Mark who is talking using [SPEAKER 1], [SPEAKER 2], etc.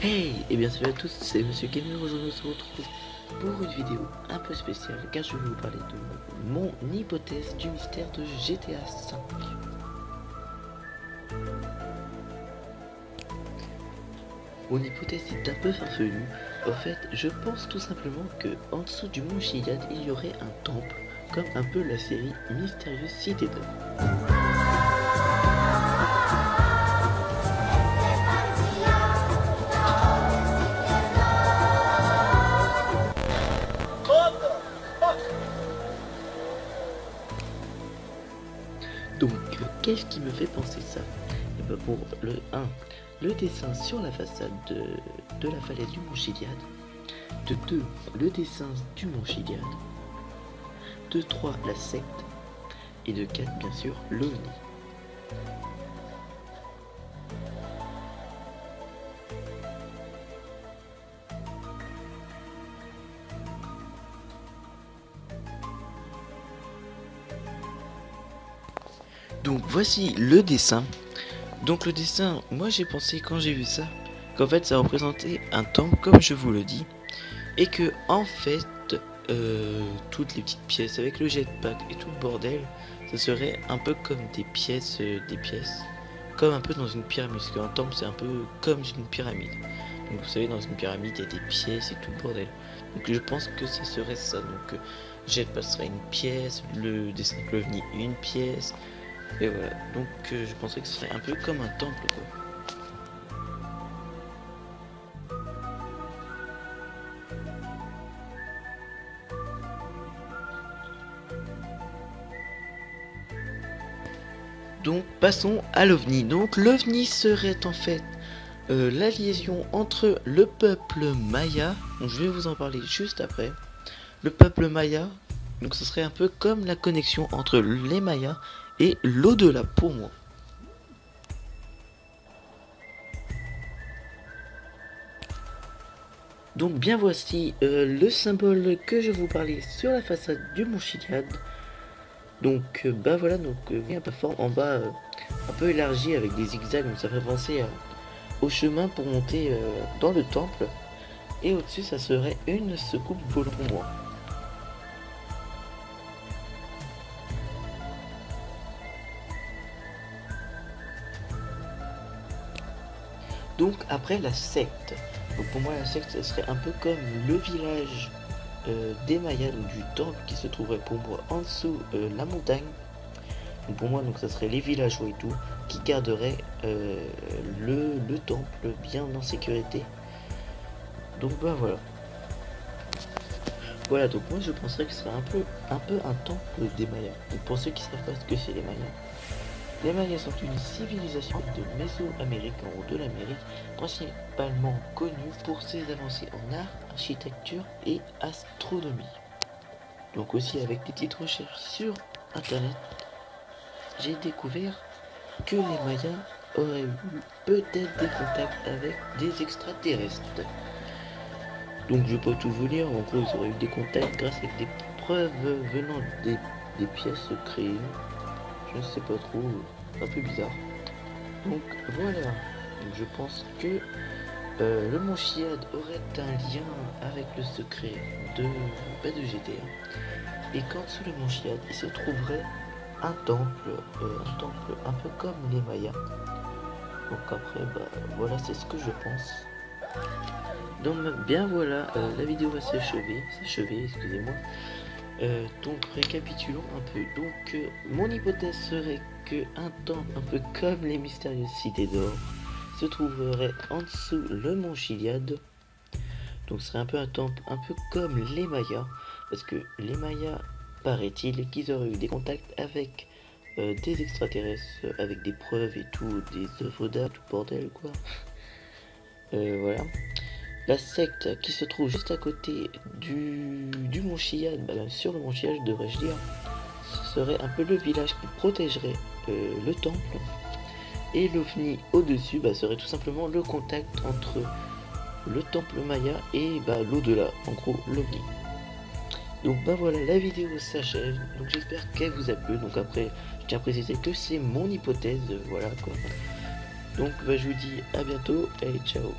[SPEAKER 1] Hey, et bien salut à tous, c'est Monsieur Gamer. Aujourd'hui on se retrouve pour une vidéo un peu spéciale car je vais vous parler de mon hypothèse du mystère de GTA V. Mon hypothèse est un peu farfelue. En fait, je pense tout simplement que en dessous du mont Chiliad, il y aurait un temple, comme un peu la série Mystérieuse Cité d'Or. Donc, qu'est-ce qui me fait penser ça? Et ben pour le 1, le dessin sur la façade de la falaise du mont Chiliad. De 2, le dessin du mont Chiliad. De 3, la secte. Et de 4, bien sûr, l'OVNI. Donc voici le dessin. Donc le dessin, moi j'ai pensé quand j'ai vu ça qu'en fait ça représentait un temple comme je vous le dis, et que en fait toutes les petites pièces avec le jetpack et tout le bordel, ça serait un peu comme des pièces, comme un peu dans une pyramide, parce qu'un temple c'est un peu comme une pyramide. Donc vous savez, dans une pyramide il y a des pièces et tout le bordel. Donc je pense que ça serait ça. Donc jetpack serait une pièce, le dessin de l'OVNI une pièce. Et voilà, donc je pensais que ce serait un peu comme un temple quoi. Donc passons à l'OVNI. Donc l'OVNI serait en fait la liaison entre le peuple maya, donc je vais vous en parler juste après. Le peuple maya, donc ce serait un peu comme la connexion entre les mayas et l'au-delà pour moi. Donc bien voici le symbole que je vous parlais sur la façade du mont Chiliad. Donc bah voilà, donc une plateforme en bas un peu élargie avec des zigzags, donc ça fait penser au chemin pour monter dans le temple. Et au-dessus ça serait une soucoupe volant pour moi. Donc après la secte. Donc pour moi la secte ce serait un peu comme le village des Mayas, donc du temple qui se trouverait pour moi en dessous la montagne. Donc pour moi donc ça serait les villageois et tout qui garderaient le temple bien en sécurité. Donc bah voilà. Voilà, donc moi je penserais que ce serait un peu un temple des Mayas. Donc pour ceux qui savent pas ce que c'est les Mayas sont une civilisation de Mésoamérique, en haut de l'Amérique, principalement connue pour ses avancées en art, architecture et astronomie. Donc aussi avec des petites recherches sur internet, j'ai découvert que les Mayas auraient eu peut-être des contacts avec des extraterrestres. Donc je vais pas tout vous lire, en gros ils auraient eu des contacts grâce à des preuves venant des pièces créées. Je ne sais pas trop, un peu bizarre. Donc voilà, donc, je pense que le mont Chiliad aurait un lien avec le secret de GTA. Et quand sous le mont Chiliad, il se trouverait un temple un peu comme les Mayas. Donc après, bah voilà, c'est ce que je pense. Donc bien voilà, la vidéo va s'achever, excusez-moi. Donc récapitulons un peu. Donc mon hypothèse serait que un temple un peu comme les mystérieuses cités d'or se trouverait en dessous le mont Chiliad. Donc ce serait un peu un temple un peu comme les Mayas, parce que les Mayas, paraît-il, qu'ils auraient eu des contacts avec des extraterrestres, avec des preuves et tout, des œuvres d'art, tout bordel quoi. Voilà. La secte qui se trouve juste à côté du mont Chiliad, sur le mont Chiliad devrais-je dire, ce serait un peu le village qui protégerait le temple. Et l'OVNI au-dessus serait tout simplement le contact entre le temple maya et l'au-delà, en gros l'OVNI. Donc voilà, la vidéo s'achève, donc j'espère qu'elle vous a plu. Donc après, je tiens à préciser que c'est mon hypothèse, voilà quoi. Donc je vous dis à bientôt et ciao.